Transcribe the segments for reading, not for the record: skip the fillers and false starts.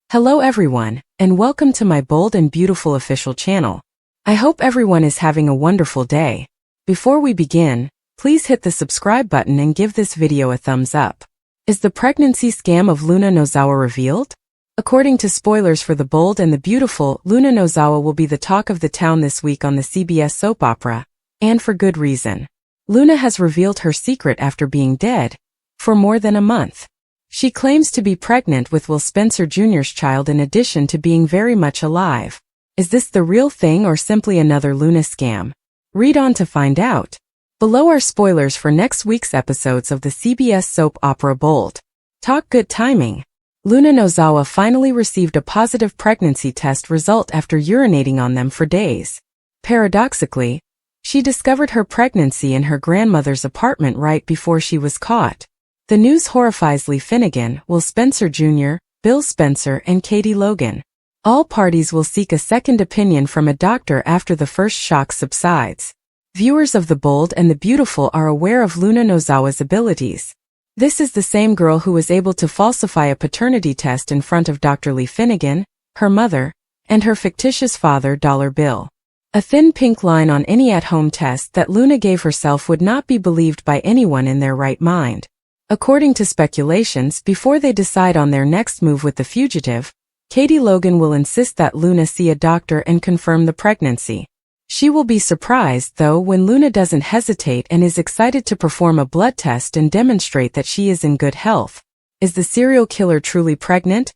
Hello everyone, and welcome to my bold and beautiful official channel. I hope everyone is having a wonderful day. Before we begin, please hit the subscribe button and give this video a thumbs up. Is the pregnancy scam of Luna Nozawa revealed? According to spoilers for The Bold and the Beautiful, Luna Nozawa will be the talk of the town this week on the CBS soap opera, and for good reason. Luna has revealed her secret after being dead for more than a month. She claims to be pregnant with Will Spencer Jr.'s child in addition to being very much alive. Is this the real thing or simply another Luna scam? Read on to find out. Below are spoilers for next week's episodes of the CBS soap opera Bold. Talk good timing. Luna Nozawa finally received a positive pregnancy test result after urinating on them for days. Paradoxically, she discovered her pregnancy in her grandmother's apartment right before she was caught. The news horrifies Lee Finnegan, Will Spencer Jr., Bill Spencer, and Katie Logan. All parties will seek a second opinion from a doctor after the first shock subsides. Viewers of The Bold and the Beautiful are aware of Luna Nozawa's abilities. This is the same girl who was able to falsify a paternity test in front of Dr. Lee Finnegan, her mother, and her fictitious father, Dollar Bill. A thin pink line on any at-home test that Luna gave herself would not be believed by anyone in their right mind. According to speculations, before they decide on their next move with the fugitive, Katie Logan will insist that Luna see a doctor and confirm the pregnancy. She will be surprised, though, when Luna doesn't hesitate and is excited to perform a blood test and demonstrate that she is in good health. Is the serial killer truly pregnant?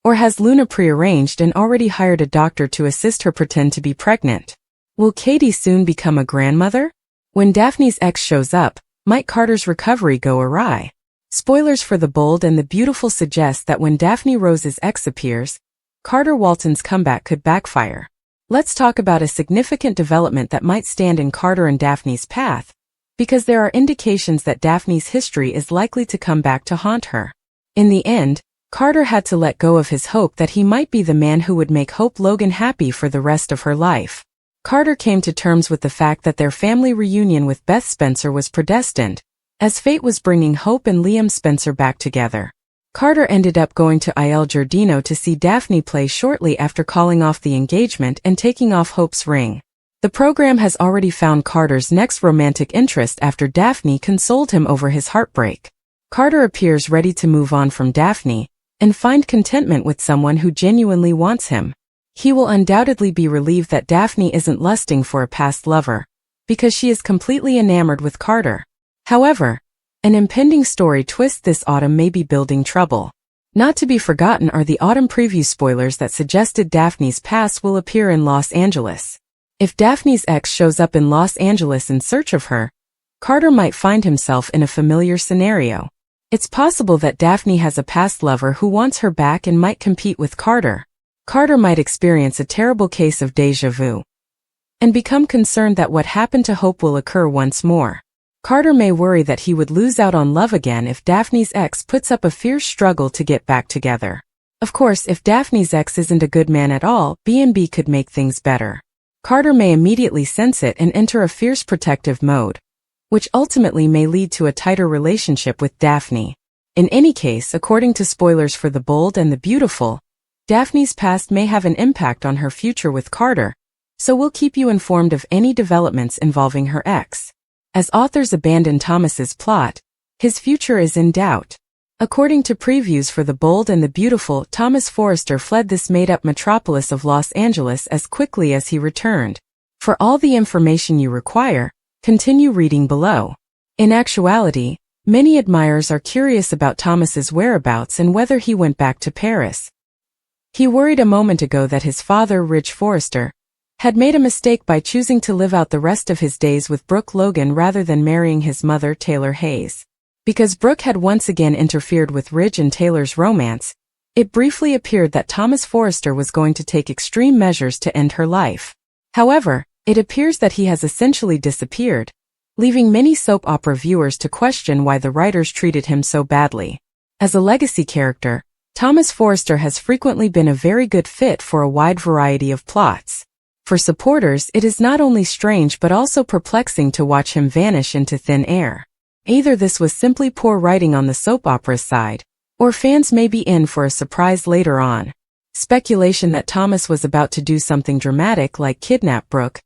Or has Luna prearranged and already hired a doctor to assist her pretend to be pregnant? Will Katie soon become a grandmother? When Daphne's ex shows up, might Carter's recovery go awry? Spoilers for The Bold and the Beautiful suggest that when Daphne Rose's ex appears, Carter Walton's comeback could backfire. Let's talk about a significant development that might stand in Carter and Daphne's path, because there are indications that Daphne's history is likely to come back to haunt her. In the end, Carter had to let go of his hope that he might be the man who would make Hope Logan happy for the rest of her life. Carter came to terms with the fact that their family reunion with Beth Spencer was predestined, as fate was bringing Hope and Liam Spencer back together. Carter ended up going to Il Giardino to see Daphne play shortly after calling off the engagement and taking off Hope's ring. The program has already found Carter's next romantic interest after Daphne consoled him over his heartbreak. Carter appears ready to move on from Daphne and find contentment with someone who genuinely wants him. He will undoubtedly be relieved that Daphne isn't lusting for a past lover, because she is completely enamored with Carter. However, an impending story twist this autumn may be building trouble. Not to be forgotten are the autumn preview spoilers that suggested Daphne's past will appear in Los Angeles. If Daphne's ex shows up in Los Angeles in search of her, Carter might find himself in a familiar scenario. It's possible that Daphne has a past lover who wants her back and might compete with Carter. Carter might experience a terrible case of déjà vu and become concerned that what happened to Hope will occur once more. Carter may worry that he would lose out on love again if Daphne's ex puts up a fierce struggle to get back together. Of course, if Daphne's ex isn't a good man at all, B&B could make things better. Carter may immediately sense it and enter a fierce protective mode, which ultimately may lead to a tighter relationship with Daphne. In any case, according to spoilers for The Bold and the Beautiful, Daphne's past may have an impact on her future with Carter, so we'll keep you informed of any developments involving her ex. As authors abandon Thomas's plot, his future is in doubt. According to previews for The Bold and the Beautiful, Thomas Forrester fled this made-up metropolis of Los Angeles as quickly as he returned. For all the information you require, continue reading below. In actuality, many admirers are curious about Thomas's whereabouts and whether he went back to Paris. He worried a moment ago that his father, Ridge Forrester, had made a mistake by choosing to live out the rest of his days with Brooke Logan rather than marrying his mother, Taylor Hayes. Because Brooke had once again interfered with Ridge and Taylor's romance, it briefly appeared that Thomas Forrester was going to take extreme measures to end her life. However, it appears that he has essentially disappeared, leaving many soap opera viewers to question why the writers treated him so badly. As a legacy character, Thomas Forrester has frequently been a very good fit for a wide variety of plots. For supporters, it is not only strange but also perplexing to watch him vanish into thin air. Either this was simply poor writing on the soap opera's side, or fans may be in for a surprise later on. Speculation that Thomas was about to do something dramatic like kidnap Brooke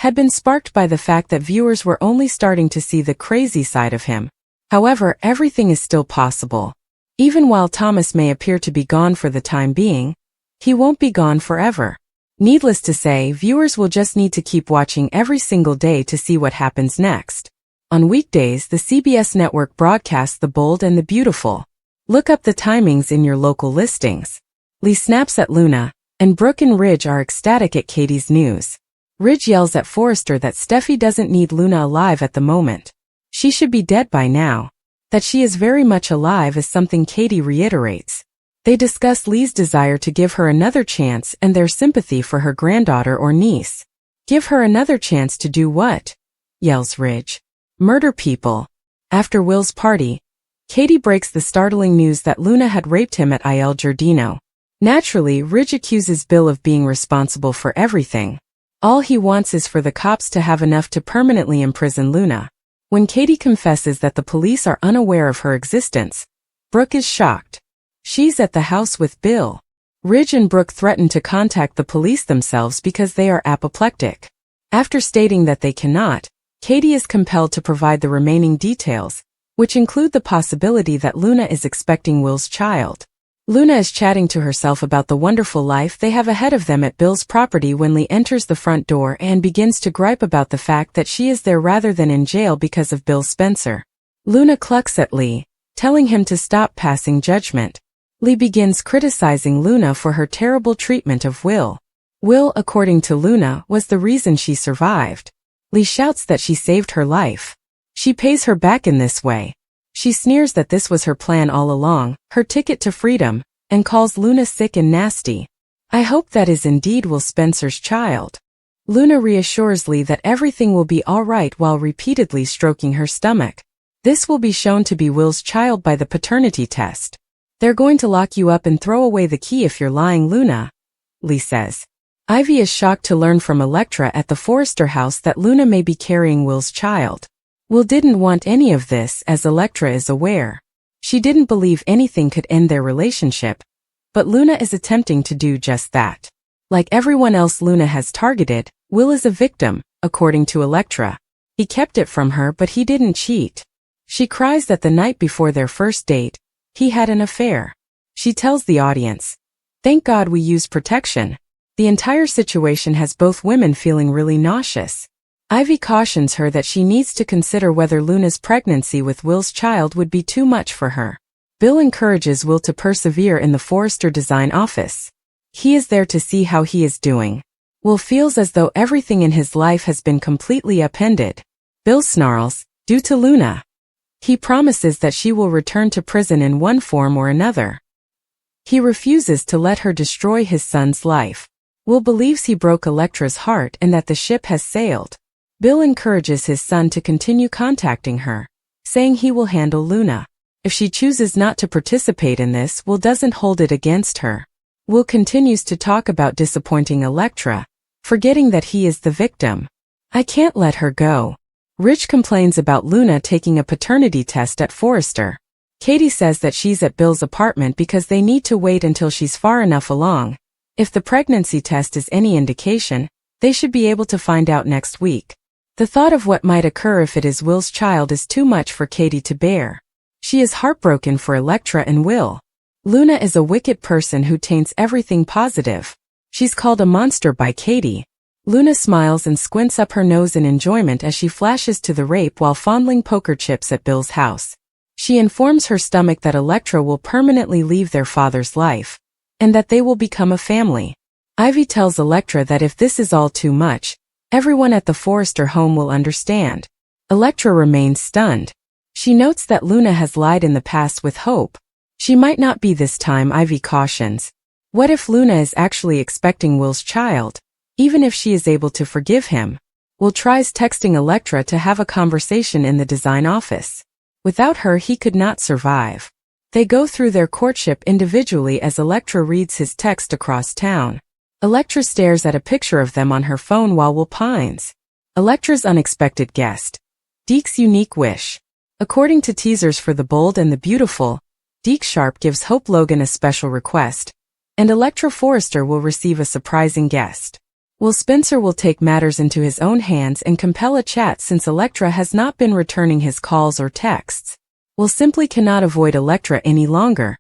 had been sparked by the fact that viewers were only starting to see the crazy side of him. However, everything is still possible. Even while Thomas may appear to be gone for the time being, he won't be gone forever. Needless to say, viewers will just need to keep watching every single day to see what happens next. On weekdays, the CBS network broadcasts The Bold and the Beautiful. Look up the timings in your local listings. Lee snaps at Luna, and Brooke and Ridge are ecstatic at Katie's news. Ridge yells at Forrester that Steffi doesn't need Luna alive at the moment. She should be dead by now. That she is very much alive is something Katie reiterates. They discuss Lee's desire to give her another chance and their sympathy for her granddaughter or niece. Give her another chance to do what? Yells Ridge. Murder people. After Will's party, Katie breaks the startling news that Luna had raped him at Il Giardino. Naturally, Ridge accuses Bill of being responsible for everything. All he wants is for the cops to have enough to permanently imprison Luna. When Katie confesses that the police are unaware of her existence, Brooke is shocked. She's at the house with Bill. Ridge and Brooke threaten to contact the police themselves because they are apoplectic. After stating that they cannot, Katie is compelled to provide the remaining details, which include the possibility that Luna is expecting Will's child. Luna is chatting to herself about the wonderful life they have ahead of them at Bill's property when Lee enters the front door and begins to gripe about the fact that she is there rather than in jail because of Bill Spencer. Luna clucks at Lee, telling him to stop passing judgment. Lee begins criticizing Luna for her terrible treatment of Will. Will, according to Luna, was the reason she survived. Lee shouts that she saved her life. She pays her back in this way. She sneers that this was her plan all along, her ticket to freedom, and calls Luna sick and nasty. I hope that is indeed Will Spencer's child. Luna reassures Lee that everything will be all right while repeatedly stroking her stomach. This will be shown to be Will's child by the paternity test. They're going to lock you up and throw away the key if you're lying, Luna, Lee says. Ivy is shocked to learn from Elektra at the Forrester house that Luna may be carrying Will's child. Will didn't want any of this, as Elektra is aware. She didn't believe anything could end their relationship, but Luna is attempting to do just that. Like everyone else Luna has targeted, Will is a victim, according to Elektra. He kept it from her, but he didn't cheat. She cries that the night before their first date, he had an affair. She tells the audience, "Thank God we used protection." The entire situation has both women feeling really nauseous. Ivy cautions her that she needs to consider whether Luna's pregnancy with Will's child would be too much for her. Bill encourages Will to persevere in the Forrester design office. He is there to see how he is doing. Will feels as though everything in his life has been completely upended. Bill snarls, due to Luna. He promises that she will return to prison in one form or another. He refuses to let her destroy his son's life. Will believes he broke Elektra's heart and that the ship has sailed. Bill encourages his son to continue contacting her, saying he will handle Luna. If she chooses not to participate in this, Will doesn't hold it against her. Will continues to talk about disappointing Elektra, forgetting that he is the victim. I can't let her go. Rich complains about Luna taking a paternity test at Forrester. Katie says that she's at Bill's apartment because they need to wait until she's far enough along. If the pregnancy test is any indication, they should be able to find out next week. The thought of what might occur if it is Will's child is too much for Katie to bear. She is heartbroken for Elektra and Will. Luna is a wicked person who taints everything positive. She's called a monster by Katie. Luna smiles and squints up her nose in enjoyment as she flashes to the rape while fondling poker chips at Bill's house. She informs her stomach that Elektra will permanently leave their father's life, and that they will become a family. Ivy tells Elektra that if this is all too much, everyone at the Forrester home will understand. Elektra remains stunned. She notes that Luna has lied in the past with hope. She might not be this time, Ivy cautions. What if Luna is actually expecting Will's child, even if she is able to forgive him? Will tries texting Elektra to have a conversation in the design office. Without her he could not survive. They go through their courtship individually as Elektra reads his text across town. Elektra stares at a picture of them on her phone while Will pines. Elektra's unexpected guest. Deke's unique wish. According to teasers for The Bold and the Beautiful, Deke Sharp gives Hope Logan a special request, And Electra Forrester will receive a surprising guest. Will Spencer will take matters into his own hands and compel a chat since Electra has not been returning his calls or texts. Will simply cannot avoid Electra any longer,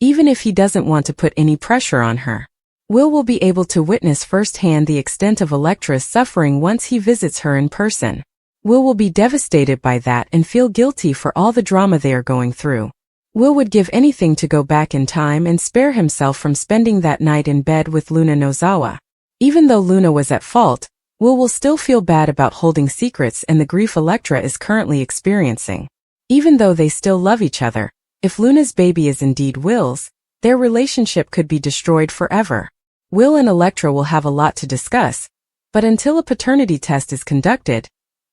even if he doesn't want to put any pressure on her. Will be able to witness firsthand the extent of Electra's suffering once he visits her in person. Will be devastated by that and feel guilty for all the drama they are going through. Will would give anything to go back in time and spare himself from spending that night in bed with Luna Nozawa. Even though Luna was at fault, Will still feel bad about holding secrets and the grief Electra is currently experiencing. Even though they still love each other, if Luna's baby is indeed Will's, their relationship could be destroyed forever. Will and Electra will have a lot to discuss, but until a paternity test is conducted,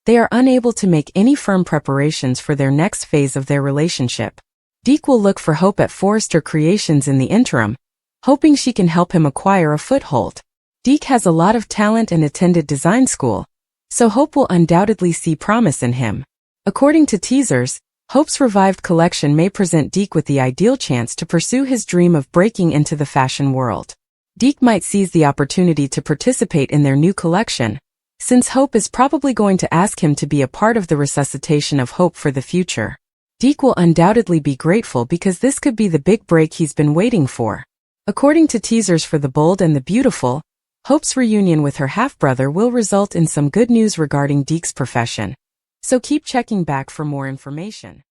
they are unable to make any firm preparations for their next phase of their relationship. Deke will look for Hope at Forrester Creations in the interim, hoping she can help him acquire a foothold. Deke has a lot of talent and attended design school, so Hope will undoubtedly see promise in him. According to teasers, Hope's revived collection may present Deke with the ideal chance to pursue his dream of breaking into the fashion world. Deke might seize the opportunity to participate in their new collection, since Hope is probably going to ask him to be a part of the resuscitation of Hope for the future. Deke will undoubtedly be grateful because this could be the big break he's been waiting for. According to teasers for The Bold and the Beautiful, Hope's reunion with her half-brother will result in some good news regarding Deke's profession. So keep checking back for more information.